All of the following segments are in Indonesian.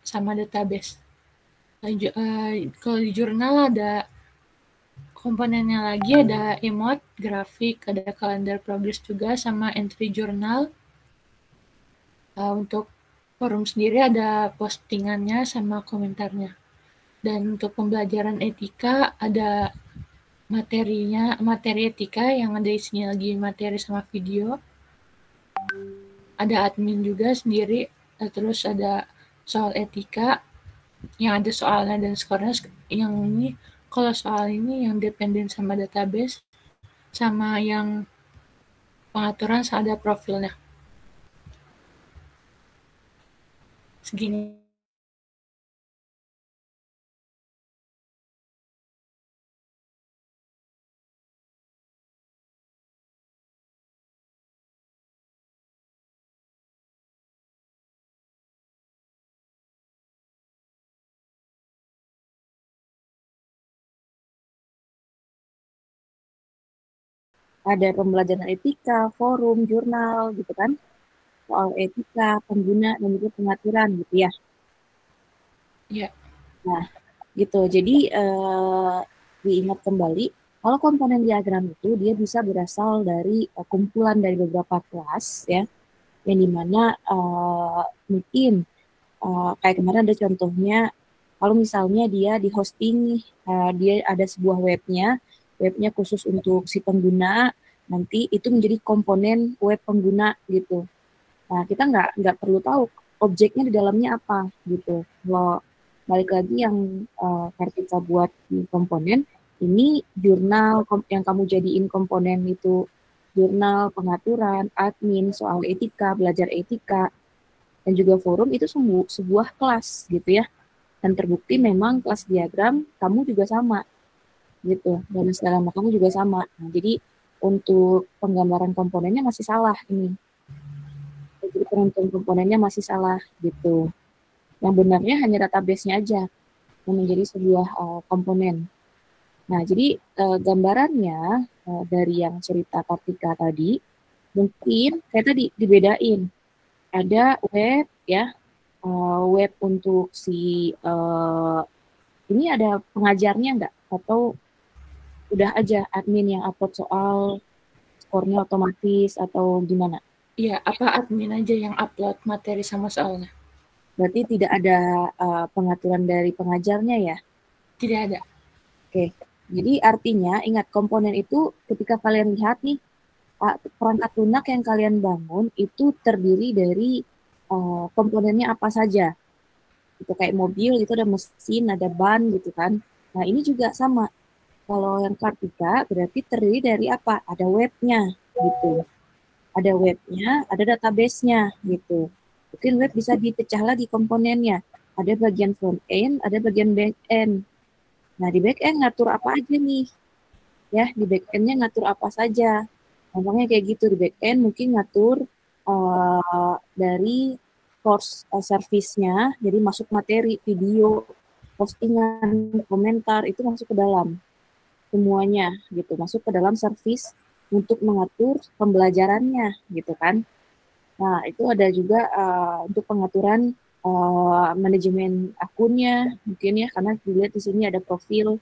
sama database. Kalau di jurnal ada komponennya lagi, ada emote, grafik, ada kalender progress juga, sama entry jurnal. Untuk forum sendiri ada postingannya sama komentarnya. Dan untuk pembelajaran etika ada materi etika yang ada isinya lagi materi sama video. Ada admin juga sendiri, terus ada soal etika yang ada soalnya dan skornya. Yang ini kalau soal ini yang dependen sama database, sama yang pengaturan ada profilnya. Segini. Ada pembelajaran etika, forum, jurnal, gitu kan. Soal etika, pengguna, dan juga pengaturan, gitu ya. Ya. Nah, gitu. Jadi, diingat kembali, kalau komponen diagram itu, dia bisa berasal dari kumpulan dari beberapa kelas, ya. Yang dimana mungkin, kayak kemarin ada contohnya, kalau misalnya dia di hosting nih, dia ada sebuah webnya khusus untuk si pengguna, nanti itu menjadi komponen web pengguna gitu. Nah, kita nggak perlu tahu objeknya di dalamnya apa gitu. Kalau balik lagi yang Kartika buat di komponen, ini jurnal yang kamu jadiin komponen itu jurnal, pengaturan, admin, soal etika, belajar etika, dan juga forum itu sebuah kelas gitu ya. Dan terbukti memang kelas diagram kamu juga sama gitu, dan segala kamu juga sama. Nah, jadi untuk penggambaran komponennya masih salah ini. Jadi penentuan komponennya masih salah gitu. Yang benarnya hanya database-nya aja yang menjadi sebuah komponen. Nah, jadi gambarannya dari yang cerita Kartika tadi, mungkin kayak tadi dibedain. Ada web ya, web untuk si ini ada pengajarnya nggak? Atau udah aja admin yang upload soal, skornya otomatis atau gimana? Iya, apa admin aja yang upload materi sama soalnya? Berarti tidak ada pengaturan dari pengajarnya ya? Tidak ada. Oke, jadi artinya ingat komponen itu ketika kalian lihat nih, perangkat lunak yang kalian bangun itu terdiri dari komponennya apa saja. Itu kayak mobil, itu ada mesin, ada ban gitu kan. Nah ini juga sama. Kalau yang Kartika berarti terdiri dari apa? Ada webnya gitu. Ada webnya, ada database-nya gitu. Mungkin web bisa dipecah lagi komponennya. Ada bagian front end, ada bagian back end. Nah, di back end ngatur apa aja nih? Ya, di back end-nya ngatur apa saja. Contohnya kayak gitu, di back end mungkin ngatur dari course service-nya, jadi masuk materi, video, postingan, komentar, itu masuk ke dalam semuanya gitu, masuk ke dalam service untuk mengatur pembelajarannya gitu kan. Nah, itu ada juga untuk pengaturan manajemen akunnya mungkin ya, karena dilihat di sini ada profil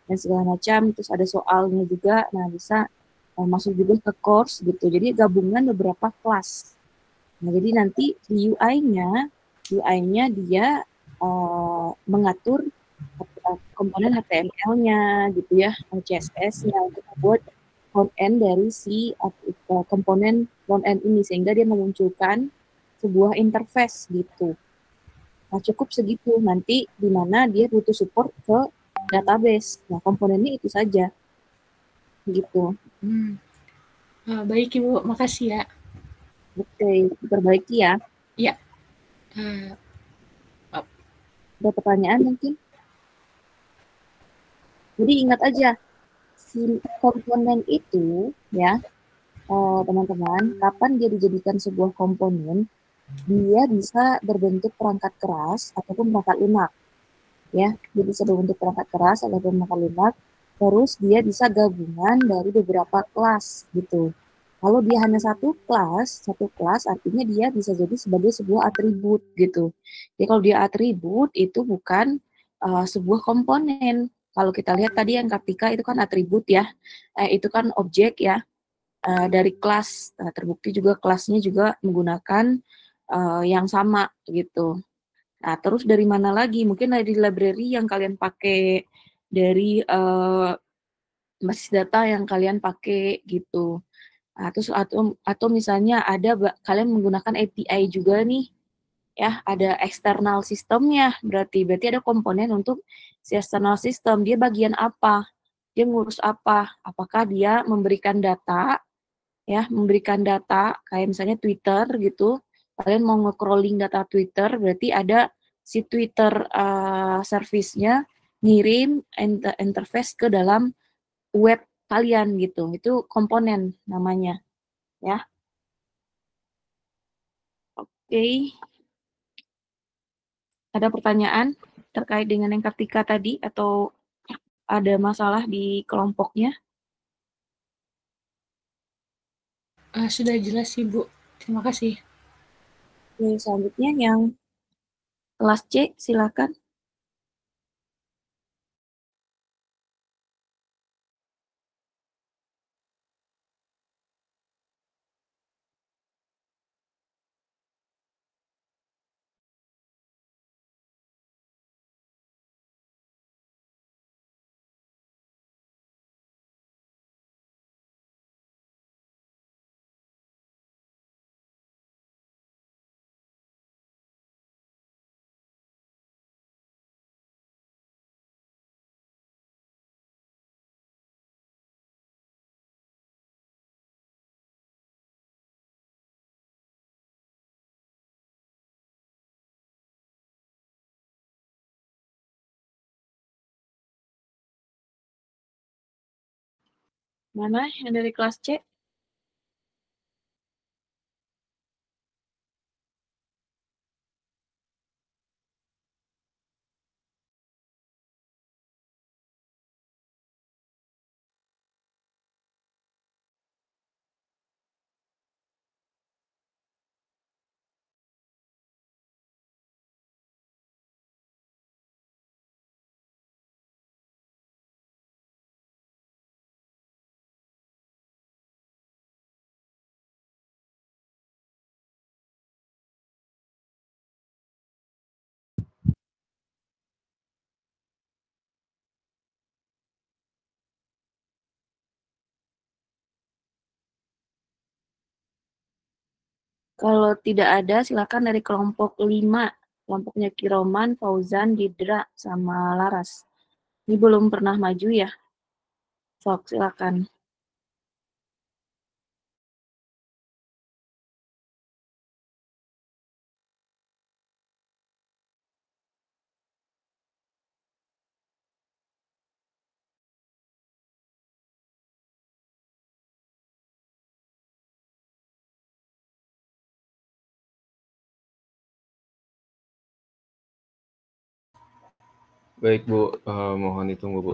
dan segala macam, terus ada soalnya juga. Nah, bisa masuk juga ke course gitu. Jadi gabungan beberapa kelas. Nah, jadi nanti di UI-nya dia mengatur komponen HTML-nya gitu ya, CSS-nya untuk membuat front end dari si komponen front end ini, sehingga dia memunculkan sebuah interface gitu. Nah, cukup segitu. Nanti di mana dia butuh support ke database. Nah, komponennya itu saja. Gitu. Baik Ibu, makasih ya. Oke, diperbaiki ya. Ya. Uh, Ada pertanyaan mungkin? Jadi ingat aja, si komponen itu ya, teman-teman, kapan dia dijadikan sebuah komponen, dia bisa berbentuk perangkat keras ataupun perangkat lunak. Ya, dia bisa berbentuk perangkat keras ataupun perangkat lunak. Terus dia bisa gabungan dari beberapa kelas gitu. Kalau dia hanya satu kelas artinya dia bisa jadi sebagai sebuah atribut gitu. Jadi kalau dia atribut itu bukan sebuah komponen. Kalau kita lihat tadi yang Kartika itu kan atribut ya, itu kan objek ya dari kelas. Terbukti juga kelasnya juga menggunakan yang sama gitu. Nah, terus dari mana lagi? Mungkin dari library yang kalian pakai, dari basis data yang kalian pakai gitu. Nah, terus atau misalnya ada kalian menggunakan API juga nih, ya ada eksternal sistemnya. Berarti ada komponen untuk si external system. Dia bagian apa? Dia ngurus apa? Apakah dia memberikan data, ya memberikan data kayak misalnya Twitter gitu. Kalian mau nge-crawling data Twitter, berarti ada si Twitter service-nya ngirim interface ke dalam web kalian gitu. Itu komponen namanya, ya. Oke, ada pertanyaan terkait dengan yang Kartika tadi atau ada masalah di kelompoknya? Sudah jelas sih, Bu. Terima kasih. Oke, selanjutnya yang kelas C, silakan. Mana yang dari kelas C? Kalau tidak ada, silakan dari kelompok 5. Kelompoknya Kiroman, Fauzan, Didra, sama Laras. Ini belum pernah maju ya? Sok, silakan. Baik Bu, mohon ditunggu Bu.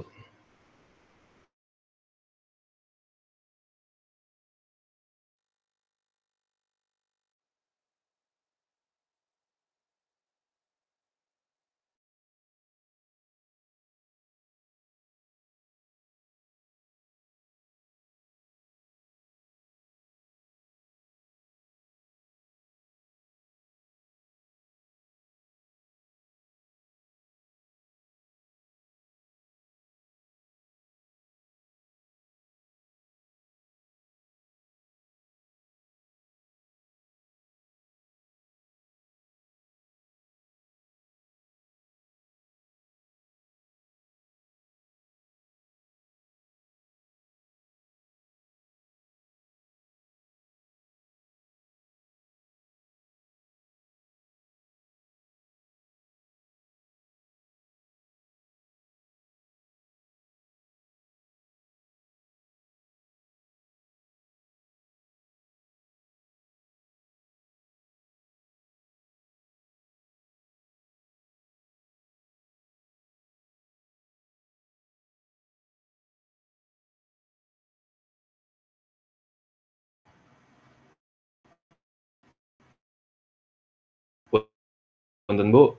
Nonton Bu,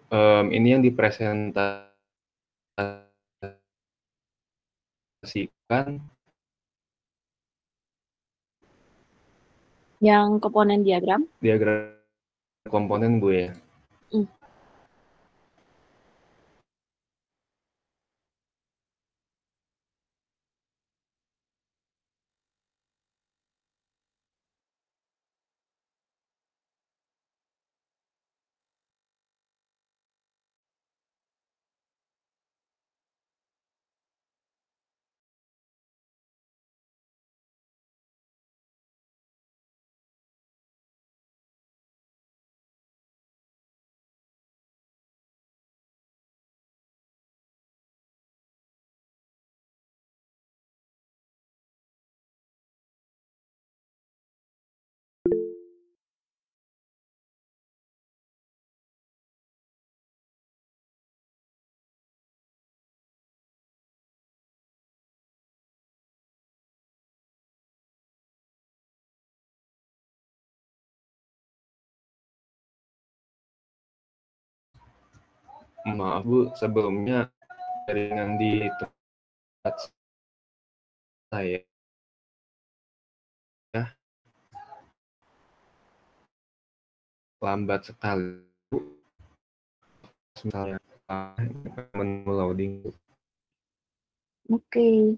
ini yang dipresentasikan Yang komponen diagram? diagram komponen Bu ya. Maaf Bu, sebelumnya jaringan di tempat saya lambat sekali Bu. Misalnya menu loading Bu. Oke.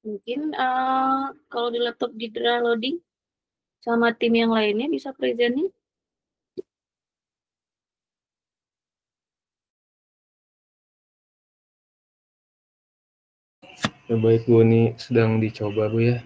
Mungkin kalau di laptop Didra loading sama tim yang lainnya bisa presennya. Ya, baik Bu, ini sedang dicoba Bu ya.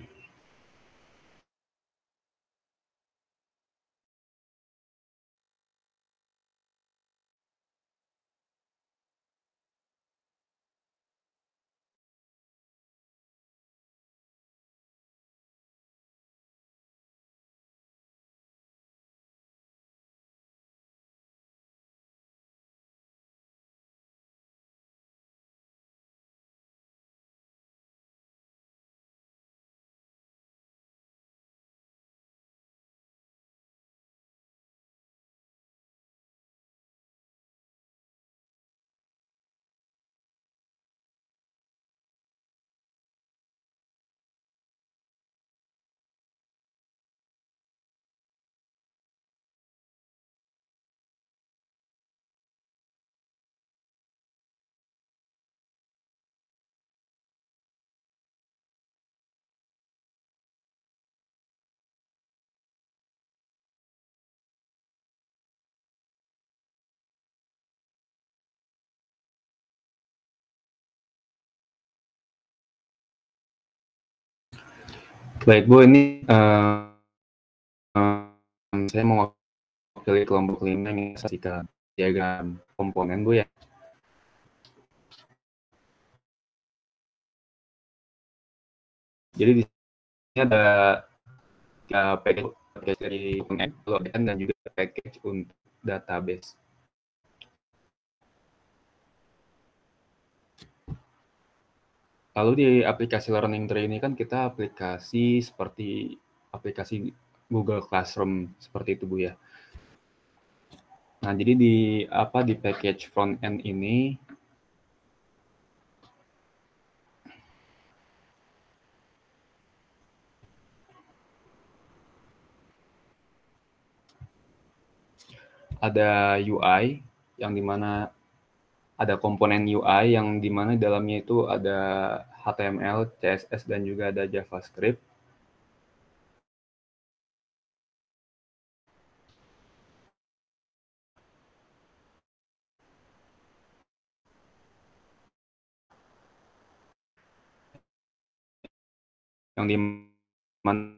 Baik Bu, ini saya mau mewakili kelompok 5 yang menyaksikan diagram komponen Bu ya. Jadi di sini ada package dari komponen dan juga package untuk database. Lalu di aplikasi Learning Tree ini kan kita aplikasi seperti aplikasi Google Classroom seperti itu Bu ya. Nah, jadi di package front end ini ada UI yang dimana ada komponen UI yang dimana dalamnya itu ada HTML, CSS, dan juga ada JavaScript. Yang dimana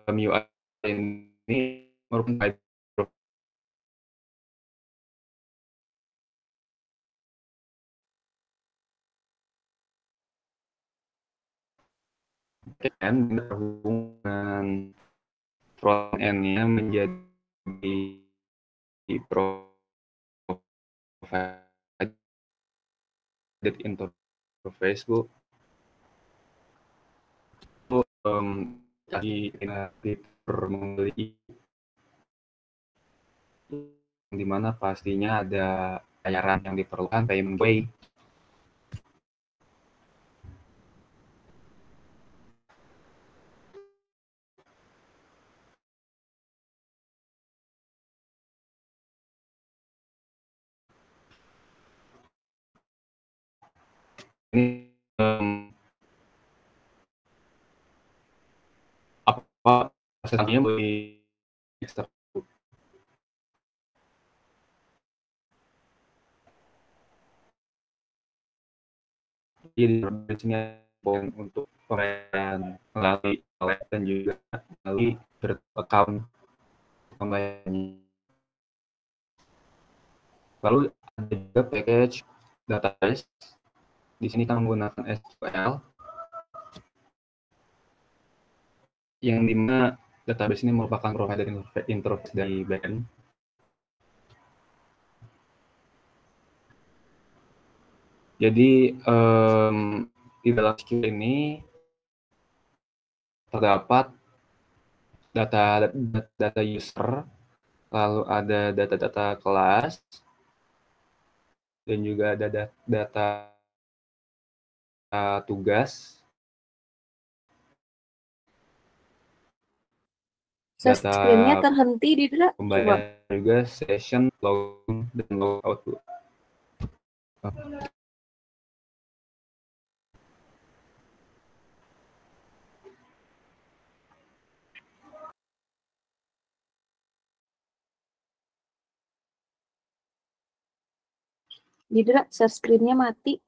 UI ini merupakan backend berhubungan front end-nya menjadi provided interface Bu. Tadi membeli di mana pastinya ada bayaran yang diperlukan, payment way. Ini apa prosesnya bagi eksternal. Jadi di sini untuk pembayaran melalui wallet dan juga melalui account pembayarannya. Lalu ada juga package database. Di sini kita menggunakan SQL yang dimana database ini merupakan provider interface dari backend. Jadi di dalam skill ini terdapat data user, lalu ada data kelas, dan juga ada data tugas, Screen-nya terhenti di pembayaran juga session, login, dan logout. Didra, share screen-nya mati.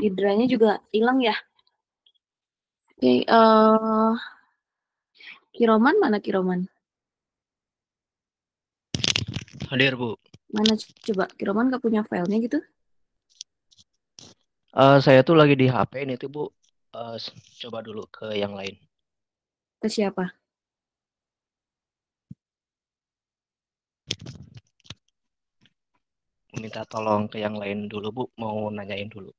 Didranya juga hilang ya. Oke, Kiroman mana Kiroman? Hadir Bu. Mana coba Kiroman nggak punya filenya gitu? Saya tuh lagi di HP ini tuh Bu. Coba dulu ke yang lain. Ke siapa? Minta tolong ke yang lain dulu Bu. Mau nanyain dulu.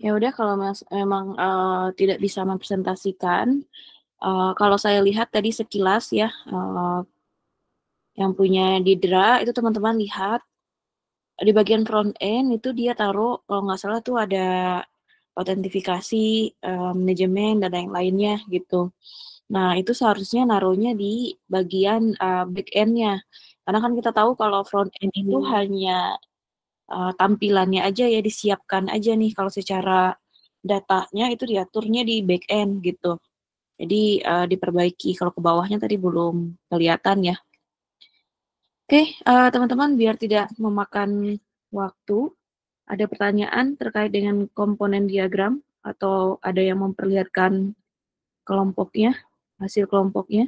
Ya udah kalau memang tidak bisa mempresentasikan, kalau saya lihat tadi sekilas ya, yang punya Didra itu teman-teman lihat di bagian front end itu dia taruh kalau nggak salah tuh ada autentifikasi, manajemen dan yang lainnya gitu. Nah itu seharusnya naruhnya di bagian back end-nya, karena kan kita tahu kalau front end itu hanya tampilannya aja ya, disiapkan aja nih kalau secara datanya itu diaturnya di back end gitu. Jadi diperbaiki kalau ke bawahnya tadi belum kelihatan ya. Oke, teman-teman biar tidak memakan waktu, ada pertanyaan terkait dengan komponen diagram atau ada yang memperlihatkan kelompoknya, hasil kelompoknya?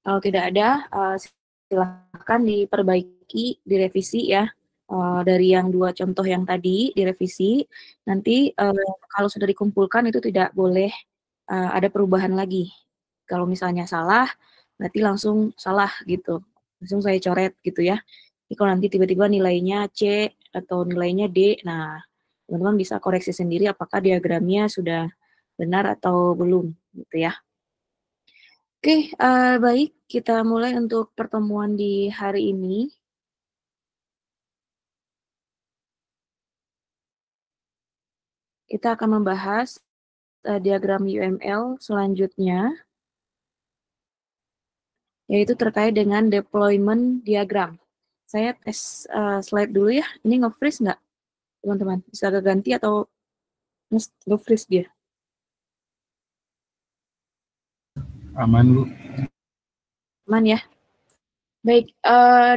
Kalau tidak ada, silahkan diperbaiki, direvisi ya. Dari yang 2 contoh yang tadi direvisi, nanti kalau sudah dikumpulkan itu tidak boleh ada perubahan lagi. Kalau misalnya salah, berarti langsung salah gitu, langsung saya coret gitu ya. Jadi kalau nanti tiba-tiba nilainya C atau nilainya D, nah teman-teman bisa koreksi sendiri apakah diagramnya sudah benar atau belum gitu ya. Oke, baik kita mulai untuk pertemuan di hari ini. Kita akan membahas diagram UML selanjutnya, yaitu terkait dengan deployment diagram. Saya tes slide dulu ya. Ini nge-freeze nggak, teman-teman? Bisa ganti atau nge-freeze dia? Aman, Bu. Aman ya? Baik,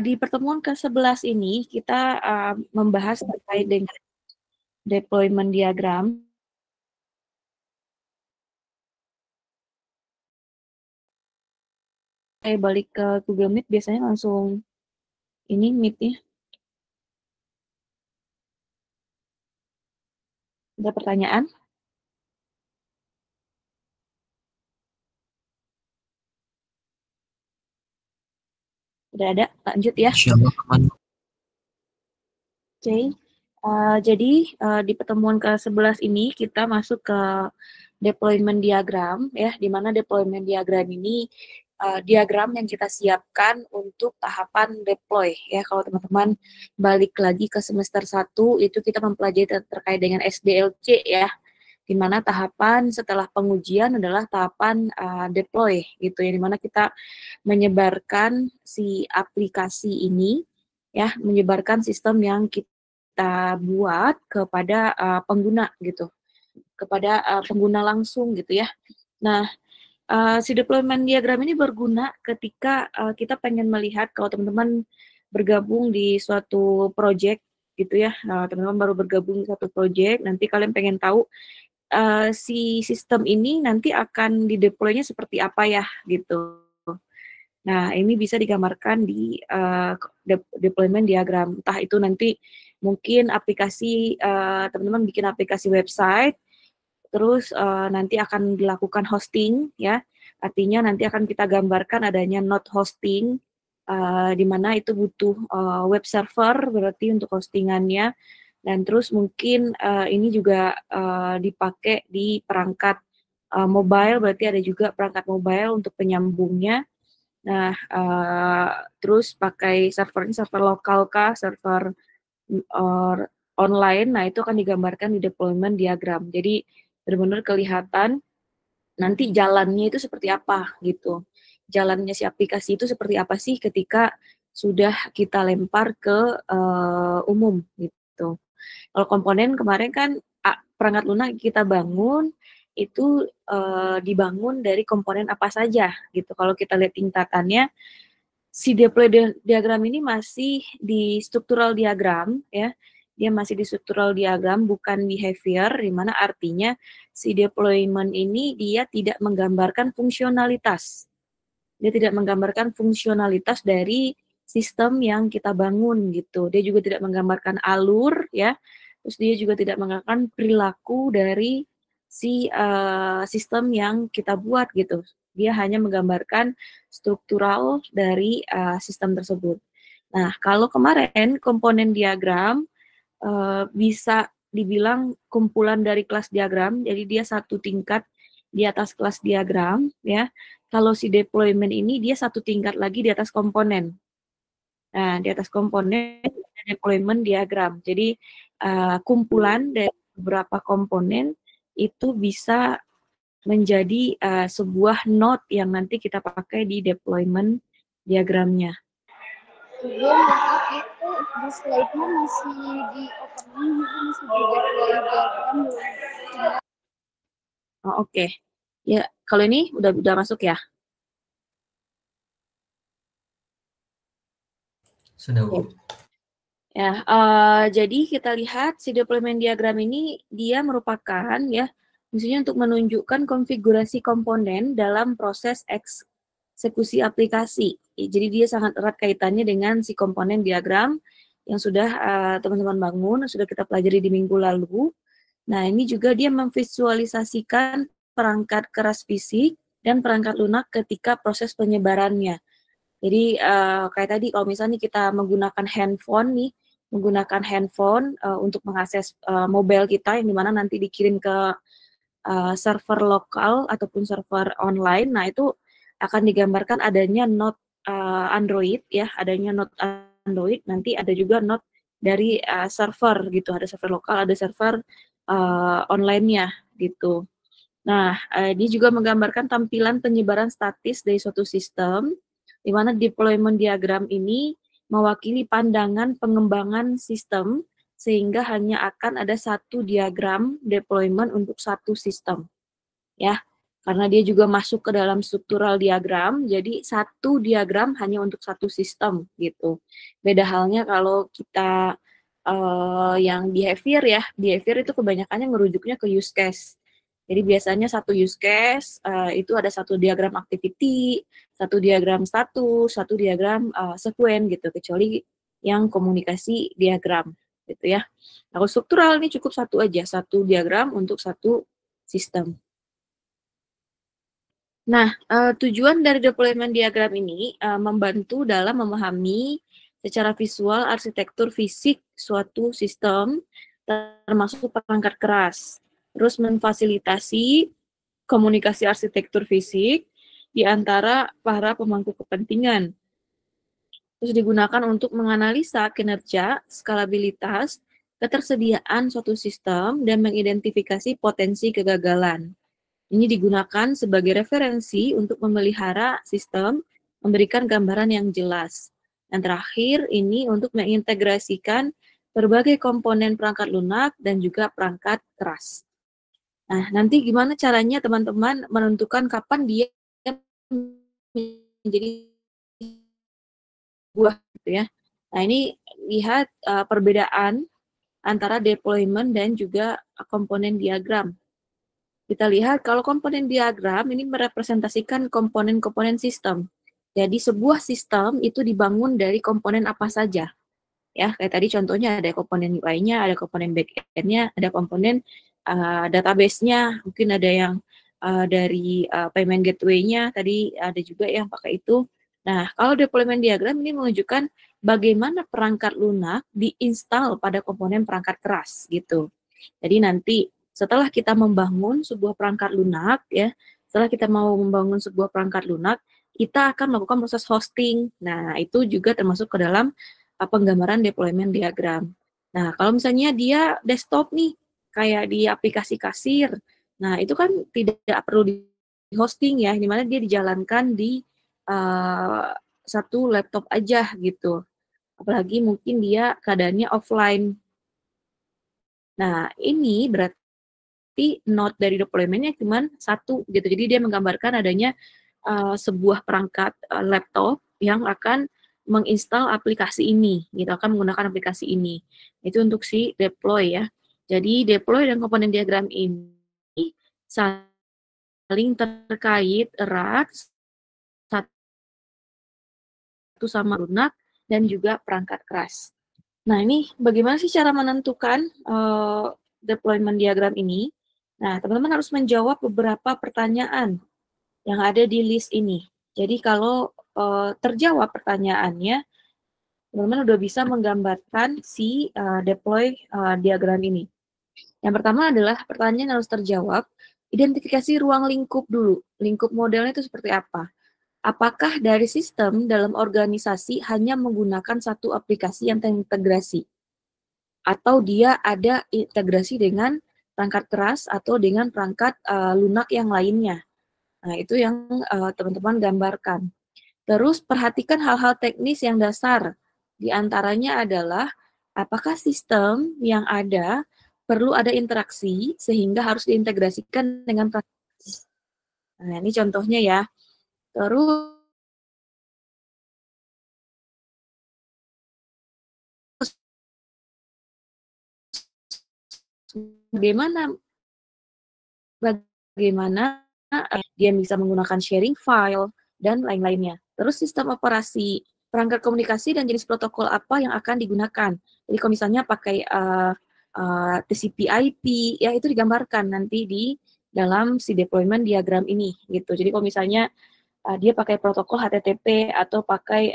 di pertemuan ke-11 ini kita membahas terkait dengan deployment diagram. Saya balik ke Google Meet, biasanya langsung ini Meet-nya. Ada pertanyaan? Udah ada, lanjut ya. Oke, jadi di pertemuan ke-11 ini kita masuk ke deployment diagram ya, di mana deployment diagram ini diagram yang kita siapkan untuk tahapan deploy ya. Kalau teman-teman balik lagi ke semester 1 itu kita mempelajari terkait dengan SDLC ya, di mana tahapan setelah pengujian adalah tahapan deploy gitu ya, di mana kita menyebarkan si aplikasi ini ya, menyebarkan sistem yang kita buat kepada pengguna gitu, kepada pengguna langsung gitu ya. Nah, si deployment diagram ini berguna ketika kita pengen melihat kalau teman-teman bergabung di suatu project gitu ya, teman-teman baru bergabung di suatu project, nanti kalian pengen tahu si sistem ini nanti akan dideploy-nya seperti apa ya gitu. Nah, ini bisa digambarkan di deployment diagram. Entah itu nanti mungkin aplikasi, teman-teman bikin aplikasi website, terus nanti akan dilakukan hosting ya. Artinya nanti akan kita gambarkan adanya node hosting, di mana itu butuh web server berarti untuk hostingannya. Dan terus mungkin ini juga dipakai di perangkat mobile, berarti ada juga perangkat mobile untuk penyambungnya. Nah, terus pakai servernya server lokal kah, server online, nah itu akan digambarkan di deployment diagram. Jadi benar-benar kelihatan nanti jalannya itu seperti apa gitu. Jalannya si aplikasi itu seperti apa sih ketika sudah kita lempar ke umum gitu. Kalau komponen kemarin kan perangkat lunak kita bangun itu dibangun dari komponen apa saja gitu. Kalau kita lihat tingkatannya, si deploy diagram ini masih di struktural diagram ya. Dia masih di struktural diagram bukan behavior, di mana artinya si deployment ini dia tidak menggambarkan fungsionalitas. Dia tidak menggambarkan fungsionalitas dari sistem yang kita bangun gitu. Dia juga tidak menggambarkan alur ya. Terus dia juga tidak menggambarkan perilaku dari si sistem yang kita buat gitu. Dia hanya menggambarkan struktural dari sistem tersebut. Nah, kalau kemarin komponen diagram bisa dibilang kumpulan dari kelas diagram, jadi dia satu tingkat di atas kelas diagram, ya. Kalau si deployment ini dia satu tingkat lagi di atas komponen. Nah, di atas komponen ada deployment diagram. Jadi kumpulan dari beberapa komponen itu bisa menjadi sebuah node yang nanti kita pakai di deployment diagramnya. Maaf itu di slide-nya masih di opening, masih di deploy diagram belum. Oh, oke. Ya, kalau ini udah masuk ya? Sudah, Bu. Ya, jadi kita lihat si deployment diagram ini dia merupakan ya fungsinya untuk menunjukkan konfigurasi komponen dalam proses eksekusi aplikasi. Jadi dia sangat erat kaitannya dengan si komponen diagram yang sudah teman-teman bangun, sudah kita pelajari di minggu lalu. Nah, ini juga dia memvisualisasikan perangkat keras fisik dan perangkat lunak ketika proses penyebarannya. Jadi kayak tadi kalau misalnya kita menggunakan handphone untuk mengakses mobile kita yang dimana nanti dikirim ke server lokal ataupun server online. Nah, itu akan digambarkan adanya node Android ya, adanya node Android, nanti ada juga node dari server gitu, ada server lokal, ada server online-nya gitu. Nah, dia juga menggambarkan tampilan penyebaran statis dari suatu sistem, di mana deployment diagram ini mewakili pandangan pengembangan sistem, sehingga hanya akan ada satu diagram deployment untuk satu sistem. Ya, karena dia juga masuk ke dalam struktural diagram, jadi satu diagram hanya untuk satu sistem gitu. Beda halnya kalau kita yang behavior ya, behavior itu kebanyakannya merujuknya ke use case. Jadi biasanya satu use case itu ada satu diagram activity, satu diagram status, satu diagram sequence gitu, kecuali yang komunikasi diagram gitu ya. Kalau struktural ini cukup satu aja, satu diagram untuk satu sistem. Nah, tujuan dari deployment diagram ini membantu dalam memahami secara visual arsitektur fisik suatu sistem, termasuk perangkat keras. Terus memfasilitasi komunikasi arsitektur fisik di antara para pemangku kepentingan. Terus digunakan untuk menganalisa kinerja, skalabilitas, ketersediaan suatu sistem, dan mengidentifikasi potensi kegagalan. Ini digunakan sebagai referensi untuk memelihara sistem, memberikan gambaran yang jelas. Dan terakhir, ini untuk mengintegrasikan berbagai komponen perangkat lunak dan juga perangkat keras. Nah, nanti gimana caranya teman-teman menentukan kapan dia menjadi buah gitu ya. Nah, ini lihat perbedaan antara deployment dan juga komponen diagram. Kita lihat kalau komponen diagram ini merepresentasikan komponen-komponen sistem. Jadi sebuah sistem itu dibangun dari komponen apa saja. Ya, kayak tadi contohnya ada komponen UI-nya, ada komponen back-end-nya, ada komponen database-nya, mungkin ada yang dari payment gateway-nya, tadi ada juga yang pakai itu. Nah, kalau deployment diagram ini menunjukkan bagaimana perangkat lunak diinstal pada komponen perangkat keras gitu. Jadi nanti setelah kita membangun sebuah perangkat lunak, ya, setelah kita mau membangun sebuah perangkat lunak, kita akan melakukan proses hosting. Nah, itu juga termasuk ke dalam penggambaran deployment diagram. Nah, kalau misalnya dia desktop nih, kayak di aplikasi kasir, nah itu kan tidak perlu di hosting ya, dimana dia dijalankan di satu laptop aja gitu. Apalagi mungkin dia keadaannya offline. Nah, ini berarti node dari deployment-nya cuma satu gitu. Jadi dia menggambarkan adanya sebuah perangkat laptop yang akan menginstal aplikasi ini, gitu, akan menggunakan aplikasi ini. Itu untuk si deploy ya. Jadi deploy dan komponen diagram ini saling terkait erat satu sama lunak dan juga perangkat keras. Nah, ini bagaimana sih cara menentukan deployment diagram ini? Nah, teman-teman harus menjawab beberapa pertanyaan. yang ada di list ini. Jadi kalau terjawab pertanyaannya, teman-teman udah bisa menggambarkan si deploy diagram ini. Yang pertama adalah pertanyaan yang harus terjawab, identifikasi ruang lingkup dulu. Lingkup modelnya itu seperti apa? Apakah dari sistem dalam organisasi hanya menggunakan satu aplikasi yang terintegrasi? Atau dia ada integrasi dengan perangkat keras atau dengan perangkat lunak yang lainnya? Nah, itu yang teman-teman gambarkan. Terus perhatikan hal-hal teknis yang dasar. Di antaranya adalah apakah sistem yang ada perlu ada interaksi sehingga harus diintegrasikan dengan praktis. Nah, ini contohnya ya. Terus bagaimana dia bisa menggunakan sharing file dan lain-lainnya. Terus sistem operasi, perangkat komunikasi dan jenis protokol apa yang akan digunakan. Jadi kalau misalnya pakai TCP/IP, ya itu digambarkan nanti di dalam si deployment diagram ini gitu. Jadi kalau misalnya dia pakai protokol HTTP atau pakai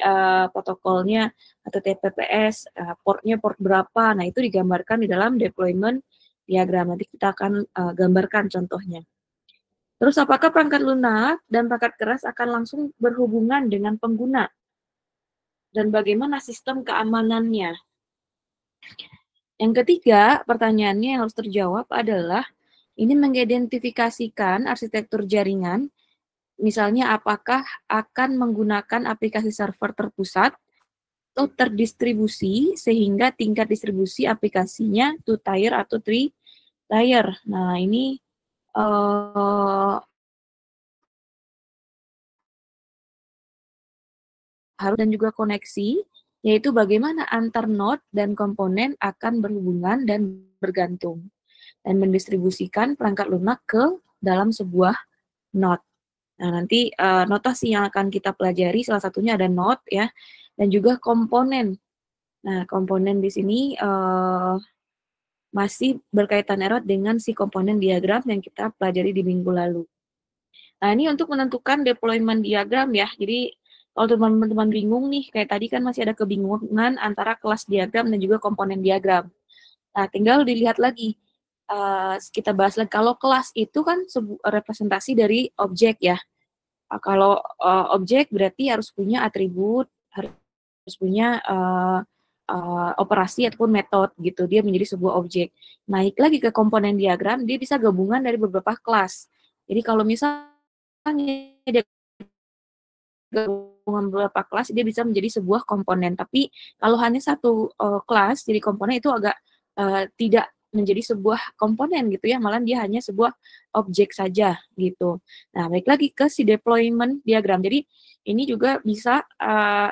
protokolnya HTTPS, portnya port berapa, nah itu digambarkan di dalam deployment diagram. Nanti kita akan gambarkan contohnya. Terus apakah perangkat lunak dan perangkat keras akan langsung berhubungan dengan pengguna? Dan bagaimana sistem keamanannya? Yang ketiga, pertanyaannya yang harus terjawab adalah ini mengidentifikasikan arsitektur jaringan, misalnya apakah akan menggunakan aplikasi server terpusat atau terdistribusi sehingga tingkat distribusi aplikasinya 2-tier atau 3-tier. Nah, ini harus dan juga koneksi, yaitu bagaimana antar node dan komponen akan berhubungan dan bergantung, dan mendistribusikan perangkat lunak ke dalam sebuah node. Nah, nanti notasi yang akan kita pelajari salah satunya ada node ya, dan juga komponen. Nah, komponen di sini masih berkaitan erat dengan si komponen diagram yang kita pelajari di minggu lalu. Nah, ini untuk menentukan deployment diagram ya. Jadi, kalau teman-teman bingung nih, kayak tadi kan masih ada kebingungan antara kelas diagram dan juga komponen diagram. Nah, tinggal dilihat lagi. Kita bahas lagi. Kalau kelas itu kan representasi dari objek ya. Kalau objek berarti harus punya atribut, harus punya operasi ataupun metode gitu. Dia menjadi sebuah objek. Naik lagi ke komponen diagram, dia bisa gabungan dari beberapa kelas. Jadi kalau misalnya dia gabungan beberapa kelas, dia bisa menjadi sebuah komponen. Tapi kalau hanya satu kelas, jadi komponen itu agak tidak menjadi sebuah komponen gitu ya, malah dia hanya sebuah objek saja gitu. Nah, baik lagi ke si deployment diagram. Jadi ini juga bisa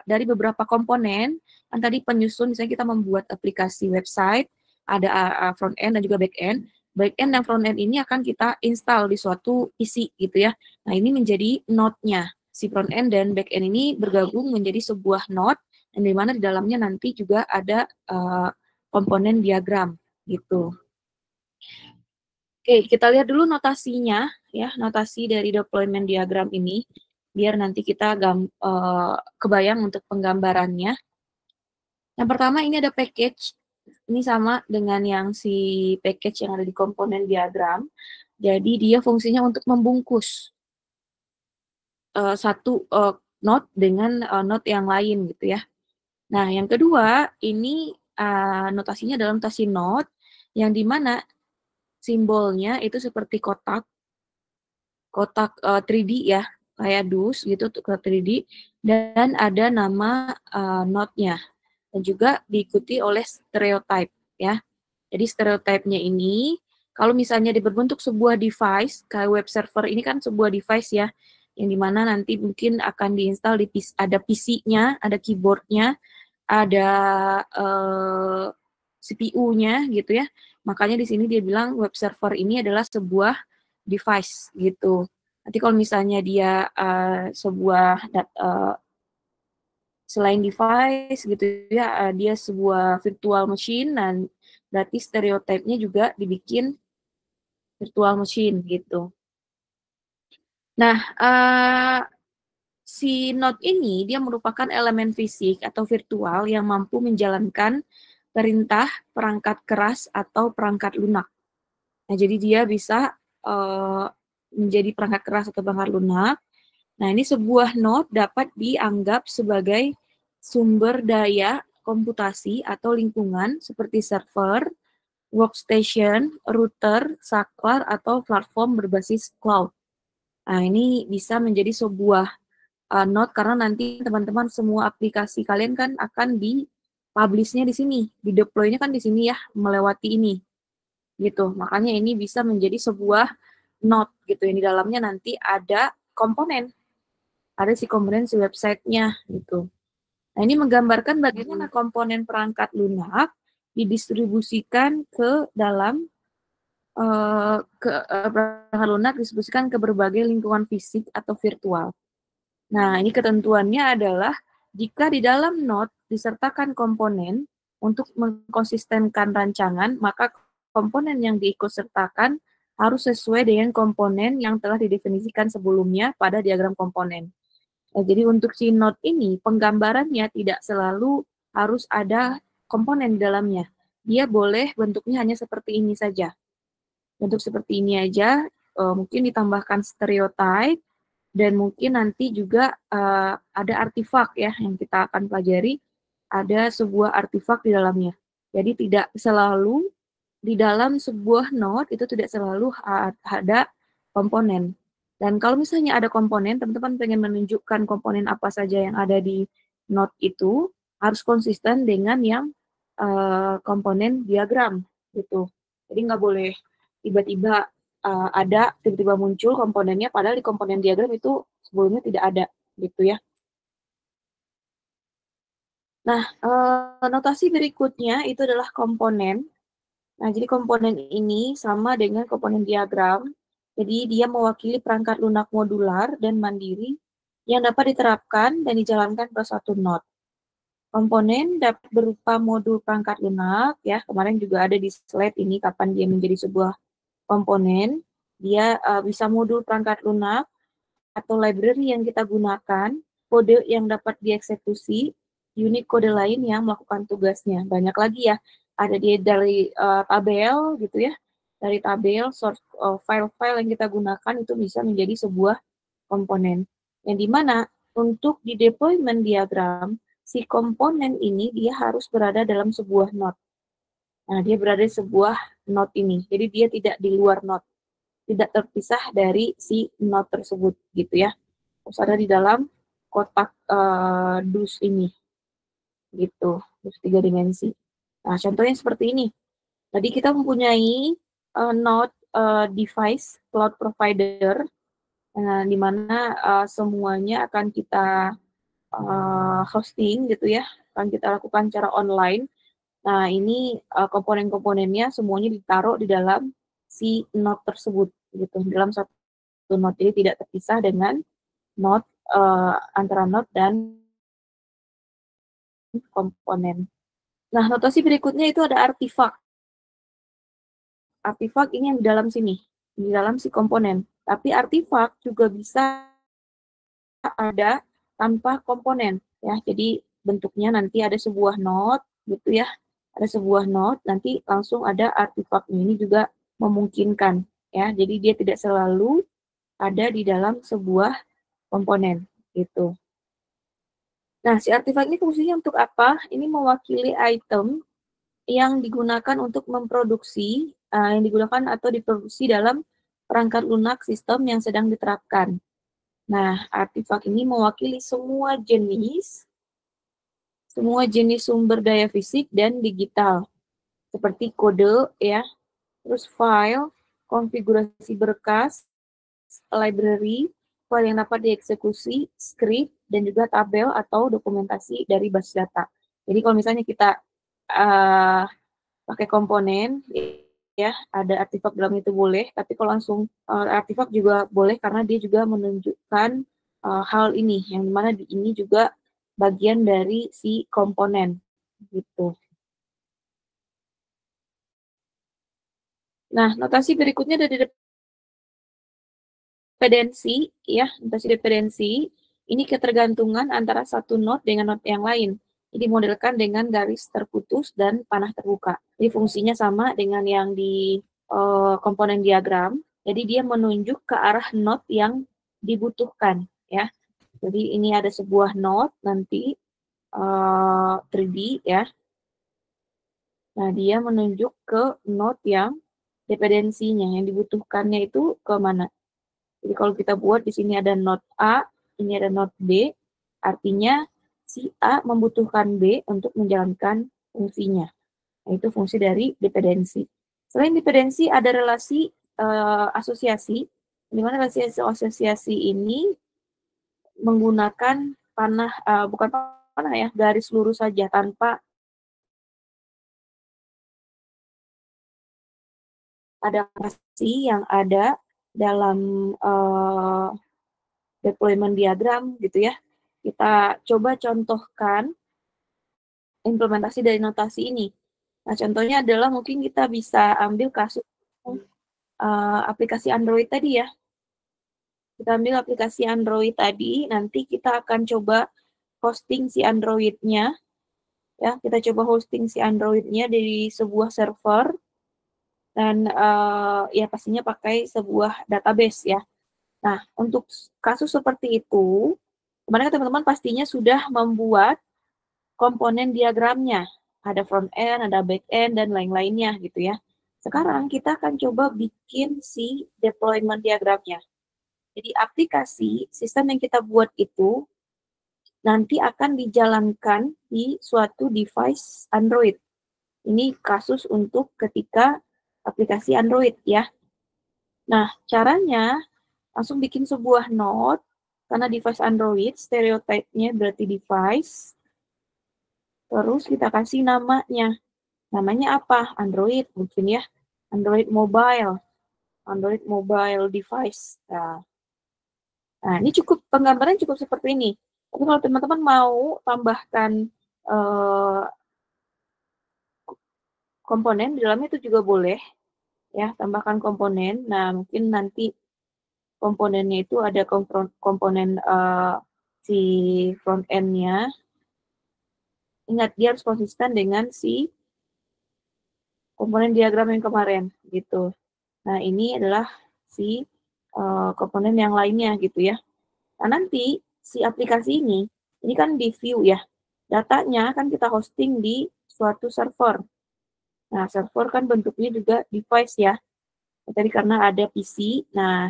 dari beberapa komponen, kan tadi penyusun, misalnya kita membuat aplikasi website, ada front end dan juga back end. Back end dan front end ini akan kita install di suatu PC gitu ya. Nah, ini menjadi node-nya. Si front end dan back end ini bergabung menjadi sebuah node, yang dimana di dalamnya nanti juga ada komponen diagram gitu. Oke, kita lihat dulu notasinya ya, notasi dari deployment diagram ini biar nanti kita kebayang untuk penggambarannya. Yang pertama ini ada package. Ini sama dengan yang si package yang ada di komponen diagram. Jadi dia fungsinya untuk membungkus satu node dengan node yang lain gitu ya. Nah, yang kedua ini notasinya dalam notasi node yang dimana simbolnya itu seperti kotak 3D ya, kayak dus gitu, kotak 3D, dan ada nama node-nya, dan juga diikuti oleh stereotype ya. Jadi stereotype-nya ini, kalau misalnya berbentuk sebuah device, kayak web server ini kan sebuah device ya, yang dimana nanti mungkin akan diinstal di PC, ada PC-nya, ada keyboard-nya, ada CPU-nya gitu ya. Makanya di sini dia bilang web server ini adalah sebuah device gitu. Nanti kalau misalnya dia sebuah selain device gitu ya, dia sebuah virtual machine, dan berarti stereotipnya juga dibikin virtual machine gitu. Nah, si node ini dia merupakan elemen fisik atau virtual yang mampu menjalankan perintah perangkat keras atau perangkat lunak. Nah, jadi dia bisa menjadi perangkat keras atau perangkat lunak. Nah, ini sebuah node dapat dianggap sebagai sumber daya komputasi atau lingkungan seperti server, workstation, router, saklar, atau platform berbasis cloud. Nah, ini bisa menjadi sebuah node karena nanti teman-teman semua aplikasi kalian kan akan di-publish-nya di sini, di-deploy-nya kan di sini ya, melewati ini. Gitu. Makanya ini bisa menjadi sebuah node gitu. Yang di dalamnya nanti ada komponen. Ada si komponen si website-nya gitu. Nah, ini menggambarkan bagaimana komponen perangkat lunak didistribusikan ke dalam perangkat lunak didistribusikan ke berbagai lingkungan fisik atau virtual. Nah, ini ketentuannya adalah jika di dalam node disertakan komponen untuk mengkonsistenkan rancangan, maka komponen yang diikutsertakan harus sesuai dengan komponen yang telah didefinisikan sebelumnya pada diagram komponen. Nah, jadi untuk si node ini, penggambarannya tidak selalu harus ada komponen di dalamnya. Dia boleh bentuknya hanya seperti ini saja. Bentuk seperti ini aja, mungkin ditambahkan stereotype, dan mungkin nanti juga ada artefak ya yang kita akan pelajari, ada sebuah artefak di dalamnya. Jadi tidak selalu di dalam sebuah node itu tidak selalu ada komponen. Dan kalau misalnya ada komponen, teman-teman pengen menunjukkan komponen apa saja yang ada di node itu, harus konsisten dengan yang komponen diagram gitu. Jadi nggak boleh tiba-tiba ada, tiba-tiba muncul komponennya, padahal di komponen diagram itu sebelumnya tidak ada, gitu ya. Nah, notasi berikutnya itu adalah komponen. Nah, jadi komponen ini sama dengan komponen diagram. Jadi dia mewakili perangkat lunak modular dan mandiri yang dapat diterapkan dan dijalankan pada suatu node. Komponen dapat berupa modul perangkat lunak, ya kemarin juga ada di slide ini kapan dia menjadi sebuah komponen. Dia bisa modul perangkat lunak atau library yang kita gunakan, kode yang dapat dieksekusi, unit kode lain yang melakukan tugasnya. Banyak lagi ya, ada dia dari tabel gitu ya, dari tabel source file-file yang kita gunakan itu bisa menjadi sebuah komponen. Yang dimana untuk di deployment diagram, si komponen ini dia harus berada dalam sebuah node. Nah, dia berada di sebuah node ini. Jadi dia tidak di luar node. Tidak terpisah dari si node tersebut gitu ya. Harus ada di dalam kotak dus ini. Gitu. Dus 3 dimensi. Nah, contohnya seperti ini. Tadi kita mempunyai node device cloud provider di mana semuanya akan kita hosting gitu ya, akan kita lakukan secara online. Nah, ini komponen-komponennya semuanya ditaruh di dalam si node tersebut gitu, dalam satu node. Jadi tidak terpisah dengan node antara node dan komponen. Nah, notasi berikutnya itu ada artefak. Artefak ini yang di dalam sini, di dalam si komponen. Tapi artefak juga bisa ada tanpa komponen ya. Jadi bentuknya nanti ada sebuah node gitu ya. Ada sebuah node, nanti langsung ada artefaknya. Ini juga memungkinkan ya. Jadi dia tidak selalu ada di dalam sebuah komponen gitu. Nah, si artefak ini fungsinya untuk apa? Ini mewakili item yang digunakan untuk memproduksi, yang digunakan atau diproduksi dalam perangkat lunak sistem yang sedang diterapkan. Nah, artefak ini mewakili semua jenis sumber daya fisik dan digital, seperti kode, ya, terus file, konfigurasi berkas, library, file yang dapat dieksekusi, script, dan juga tabel atau dokumentasi dari basis data. Jadi kalau misalnya kita pakai komponen, ya, ada artefak dalam itu boleh, tapi kalau langsung artefak juga boleh karena dia juga menunjukkan hal ini, yang dimana di ini juga bagian dari si komponen gitu. Nah, notasi berikutnya ada di dependensi, ya, notasi dependensi, ini ketergantungan antara satu node dengan node yang lain. Jadi modelkan dengan garis terputus dan panah terbuka. Jadi fungsinya sama dengan yang di komponen diagram. Jadi dia menunjuk ke arah node yang dibutuhkan, ya. Jadi ini ada sebuah node nanti 3D, ya. Nah, dia menunjuk ke node yang dependensinya, yang dibutuhkannya itu ke mana. Jadi kalau kita buat di sini ada node A, ini ada node B, artinya si A membutuhkan B untuk menjalankan fungsinya. Nah, itu fungsi dari dependensi. Selain dependensi ada relasi asosiasi, di mana relasi asosiasi ini menggunakan panah, bukan panah ya, garis lurus saja tanpa ada relasi yang ada dalam deployment diagram gitu ya. Kita coba contohkan implementasi dari notasi ini. Nah, contohnya adalah mungkin kita bisa ambil kasus aplikasi Android tadi ya. Kita ambil aplikasi Android tadi, nanti kita akan coba hosting si Android-nya. Ya, kita coba hosting si Android-nya dari sebuah server dan ya pastinya pakai sebuah database ya. Nah, untuk kasus seperti itu, kemarin teman-teman pastinya sudah membuat komponen diagramnya. Ada front end, ada back end, dan lain-lainnya gitu ya. Sekarang kita akan coba bikin si deployment diagramnya. Jadi aplikasi, sistem yang kita buat itu nanti akan dijalankan di suatu device Android. Ini kasus untuk ketika aplikasi Android ya. Nah, caranya langsung bikin sebuah node, karena device Android, stereotype-nya berarti device. Terus kita kasih namanya. Namanya apa? Android mungkin ya. Android mobile. Android mobile device. Nah, ini cukup, penggambaran cukup seperti ini. Tapi kalau teman-teman mau tambahkan komponen di dalamnya itu juga boleh. Ya, tambahkan komponen. Nah, mungkin nanti komponennya itu ada komponen si front end-nya. Ingat, dia harus konsisten dengan si komponen diagram yang kemarin, gitu. Nah, ini adalah si komponen yang lainnya, gitu ya. Nah, nanti si aplikasi ini kan di view ya. Datanya kan kita hosting di suatu server. Nah, server kan bentuknya juga device ya. Tadi karena ada PC, nah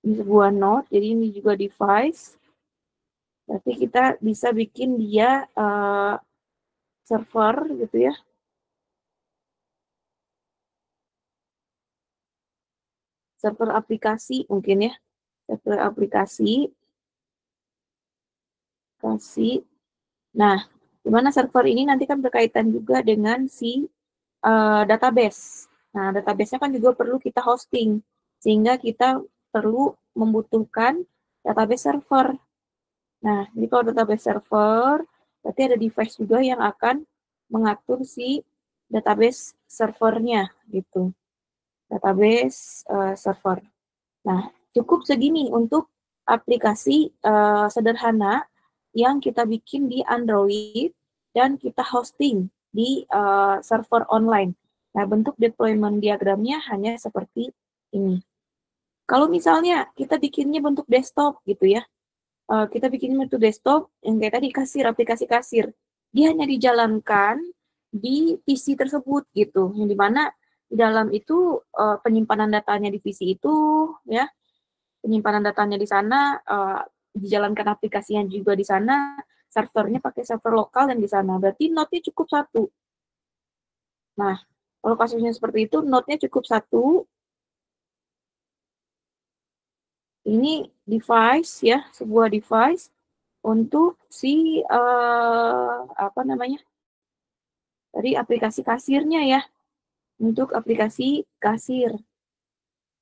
ini sebuah node, jadi ini juga device. Berarti kita bisa bikin dia server gitu ya. Server aplikasi mungkin ya. Server aplikasi. Nah, dimana server ini nanti kan berkaitan juga dengan si database. Nah, database-nya kan juga perlu kita hosting. Sehingga kita perlu membutuhkan database server. Nah, jadi kalau database server, berarti ada device juga yang akan mengatur si database servernya, gitu. Database server. Nah, cukup segini untuk aplikasi sederhana yang kita bikin di Android dan kita hosting di server online. Nah, bentuk deployment diagramnya hanya seperti ini. Kalau misalnya kita bikinnya bentuk desktop gitu ya, kita bikin bentuk desktop yang kayak tadi kasir, aplikasi kasir. Dia hanya dijalankan di PC tersebut gitu, yang dimana di dalam itu penyimpanan datanya di PC itu ya, penyimpanan datanya di sana, dijalankan aplikasinya juga di sana, servernya pakai server lokal yang di sana. Berarti node-nya cukup satu. Nah, kalau kasusnya seperti itu, node-nya cukup satu. Ini device ya, sebuah device untuk si apa namanya? Tadi aplikasi kasirnya ya. Untuk aplikasi kasir.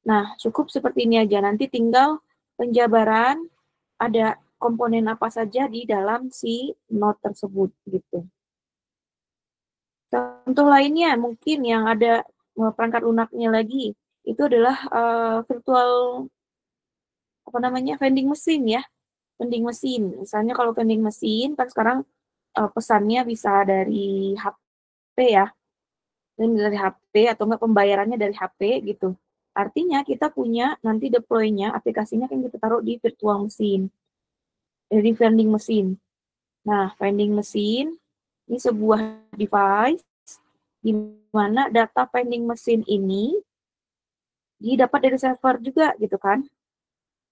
Nah, cukup seperti ini aja. Nanti tinggal penjabaran ada komponen apa saja di dalam si node tersebut gitu. Contoh lainnya mungkin yang ada perangkat lunaknya lagi itu adalah virtual vending mesin ya. Vending mesin. Misalnya kalau vending mesin kan sekarang pesannya bisa dari HP ya. Dan dari HP atau enggak pembayarannya dari HP gitu. Artinya kita punya nanti deploy-nya, aplikasinya kan kita taruh di virtual mesin. Di vending mesin. Nah, vending mesin ini sebuah device di mana data vending mesin ini didapat dari server juga gitu kan.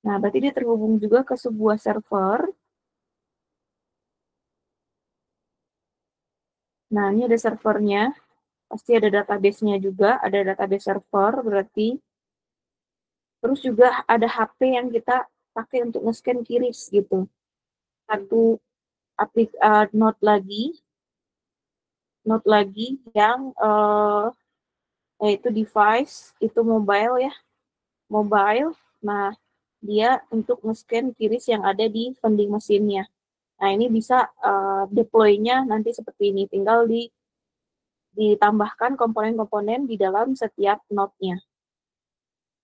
Nah, berarti dia terhubung juga ke sebuah server. Nah, ini ada servernya. Pasti ada database-nya juga, ada database server berarti. Terus juga ada HP yang kita pakai untuk nge-scan QRIS gitu. Satu node lagi yang yaitu device, itu mobile ya. Mobile. Nah, dia untuk nge-scan QRIS yang ada di vending mesinnya. Nah, ini bisa deploy-nya nanti seperti ini. Tinggal ditambahkan komponen-komponen di dalam setiap node-nya.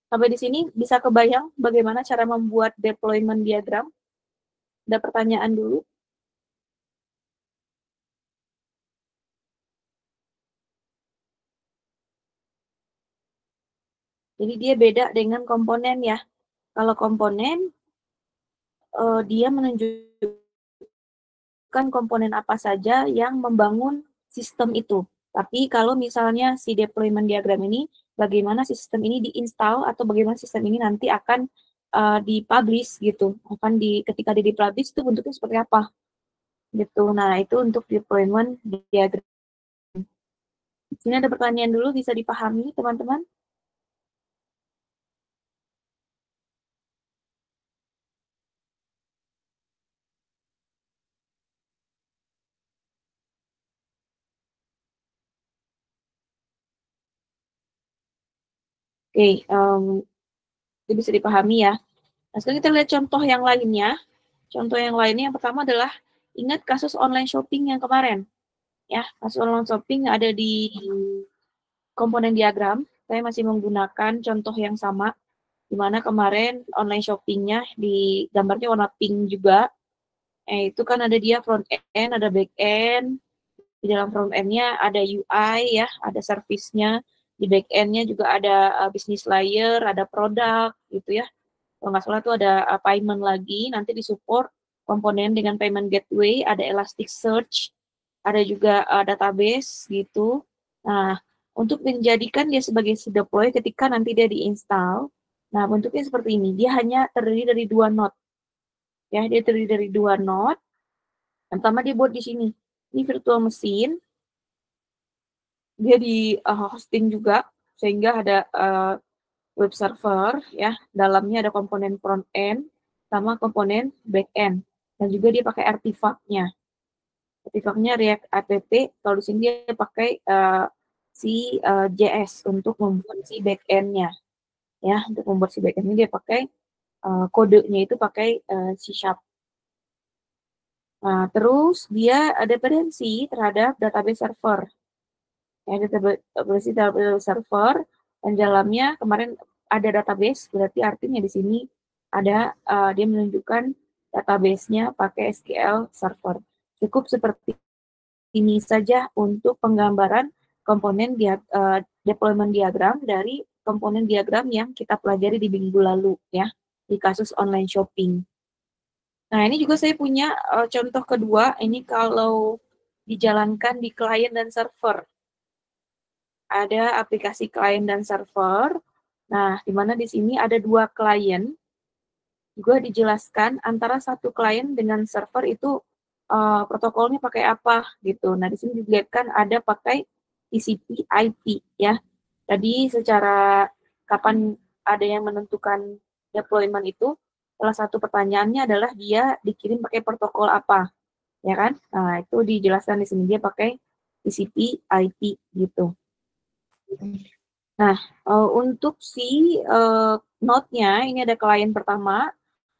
Sampai di sini bisa kebayang bagaimana cara membuat deployment diagram? Ada pertanyaan dulu? Jadi dia beda dengan komponen ya. Kalau komponen, dia menunjukkan komponen apa saja yang membangun sistem itu. Tapi kalau misalnya si deployment diagram ini, bagaimana sistem ini diinstal atau bagaimana sistem ini nanti akan dipublish gitu. Ketika dipublish itu bentuknya seperti apa gitu. Nah, itu untuk deployment diagram. Sini ada pertanyaan dulu, bisa dipahami teman-teman? Oke, itu bisa dipahami ya. Nah, sekarang kita lihat contoh yang lainnya. Contoh yang lainnya yang pertama adalah ingat kasus online shopping yang kemarin. Ya, kasus online shopping ada di komponen diagram. Saya masih menggunakan contoh yang sama, di mana kemarin online shoppingnya di gambarnya warna pink juga. Itu kan ada dia front end, ada back end. Di dalam front end-nya ada UI ya, ada service-nya. Di back end-nya juga ada business layer, ada produk gitu ya. Kalau nggak salah itu ada payment lagi, nanti disupport komponen dengan payment gateway, ada Elasticsearch, ada juga database gitu. Nah, untuk menjadikan dia sebagai deploy ketika nanti dia diinstal, nah bentuknya seperti ini. Dia hanya terdiri dari 2 node. Ya, dia terdiri dari 2 node. Yang pertama dia buat di sini. Ini virtual mesin. Dia di hosting juga, sehingga ada web server ya, dalamnya ada komponen front end sama komponen back end, dan juga dia pakai artifaknya React app. Kalau di sini dia pakai JS untuk membuat si back end-nya ya. Untuk membuat si back end-nya dia pakai kodenya itu pakai C#. Nah, terus dia ada dependensi terhadap database server ya, database server, dan dalamnya kemarin ada database, berarti artinya di sini ada dia menunjukkan database-nya pakai SQL Server. Cukup seperti ini saja untuk penggambaran komponen deployment diagram dari komponen diagram yang kita pelajari di minggu lalu ya, di kasus online shopping. Nah, ini juga saya punya contoh kedua, ini kalau dijalankan di klien dan server. Ada aplikasi klien dan server. Nah, di mana di sini ada 2 klien. Juga dijelaskan antara satu klien dengan server itu protokolnya pakai apa gitu. Nah, di sini dilihatkan ada pakai TCP IP ya. Jadi secara kapan ada yang menentukan deployment itu, salah satu pertanyaannya adalah dia dikirim pakai protokol apa, ya kan? Nah, itu dijelaskan di sini dia pakai TCP IP gitu. Nah, untuk si node-nya, ini ada klien pertama,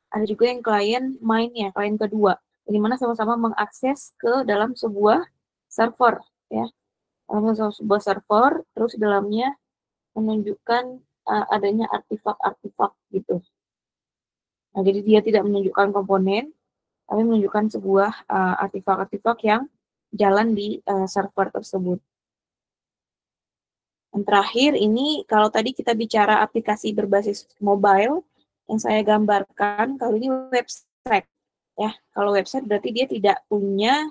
ada juga yang klien main-nya, klien kedua, di mana sama-sama mengakses ke dalam sebuah server, ya. Dalam sebuah server, terus di dalamnya menunjukkan adanya artefak-artefak gitu. Nah, jadi dia tidak menunjukkan komponen, tapi menunjukkan sebuah artefak-artefak yang jalan di server tersebut. Yang terakhir ini, kalau tadi kita bicara aplikasi berbasis mobile, yang saya gambarkan, kalau ini website. Ya, kalau website berarti dia tidak punya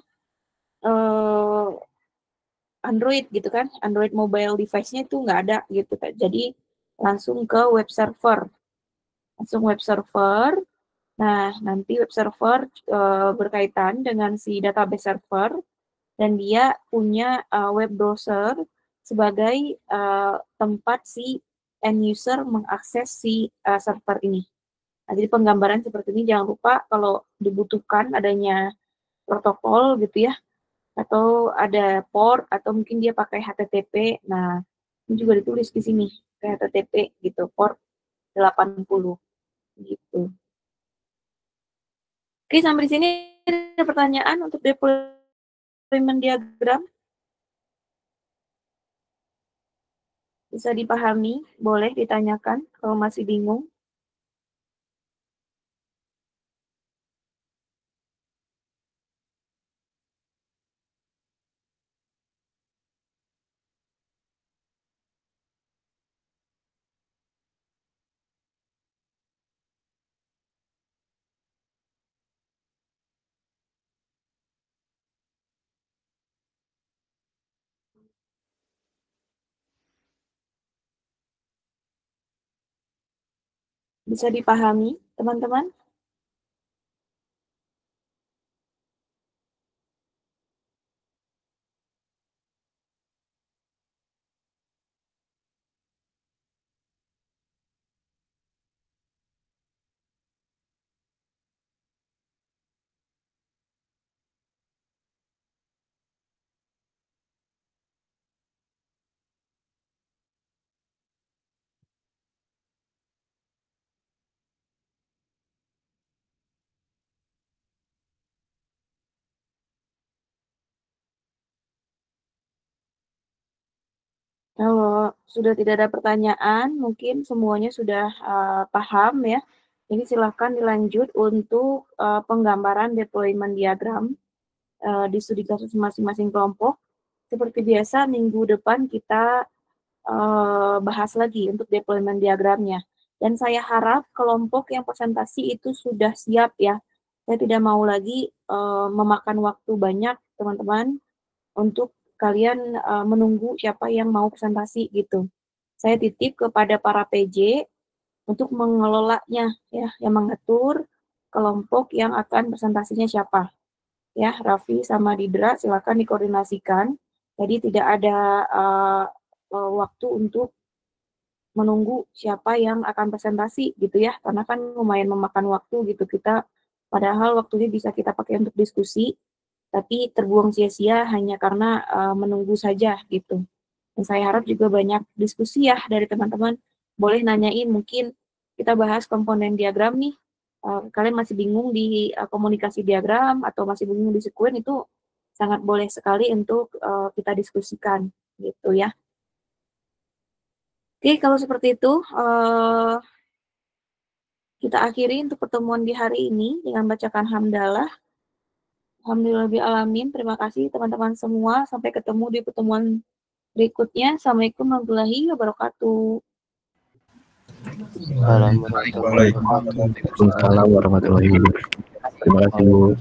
Android gitu kan, Android mobile device-nya itu nggak ada gitu kan. Jadi langsung ke web server. Langsung web server. Nah, nanti web server berkaitan dengan si database server dan dia punya web browser sebagai tempat si end user mengakses si server ini. Nah, jadi penggambaran seperti ini jangan lupa kalau dibutuhkan adanya protokol gitu ya, atau ada port, atau mungkin dia pakai HTTP. Nah, ini juga ditulis di sini, kayak HTTP gitu, port 80 gitu. Oke, sampai di sini ada pertanyaan untuk deployment diagram? Bisa dipahami, boleh ditanyakan kalau masih bingung. Bisa dipahami, teman-teman? Kalau sudah tidak ada pertanyaan, mungkin semuanya sudah paham ya. Jadi silakan dilanjut untuk penggambaran deployment diagram di studi kasus masing-masing kelompok. Seperti biasa, minggu depan kita bahas lagi untuk deployment diagramnya. Dan saya harap kelompok yang presentasi itu sudah siap ya. Saya tidak mau lagi memakan waktu banyak, teman-teman, untuk kalian menunggu siapa yang mau presentasi gitu. Saya titip kepada para PJ untuk mengelolanya ya, yang mengatur kelompok yang akan presentasinya siapa. Ya, Raffi sama Didra silakan dikoordinasikan. Jadi tidak ada waktu untuk menunggu siapa yang akan presentasi gitu ya, karena kan lumayan memakan waktu gitu kita, padahal waktunya bisa kita pakai untuk diskusi, tapi terbuang sia-sia hanya karena menunggu saja gitu. Dan saya harap juga banyak diskusi ya dari teman-teman. Boleh nanyain, mungkin kita bahas komponen diagram nih. Kalian masih bingung di komunikasi diagram atau masih bingung di sekuen, itu sangat boleh sekali untuk kita diskusikan gitu ya. Oke, kalau seperti itu kita akhiri untuk pertemuan di hari ini dengan bacakan hamdalah. Alhamdulillahirrahmanirrahim. Terima kasih teman-teman semua. Sampai ketemu di pertemuan berikutnya. Assalamualaikum warahmatullahi wabarakatuh. Waalaikumsalam warahmatullahi wabarakatuh. Terima kasih Bu.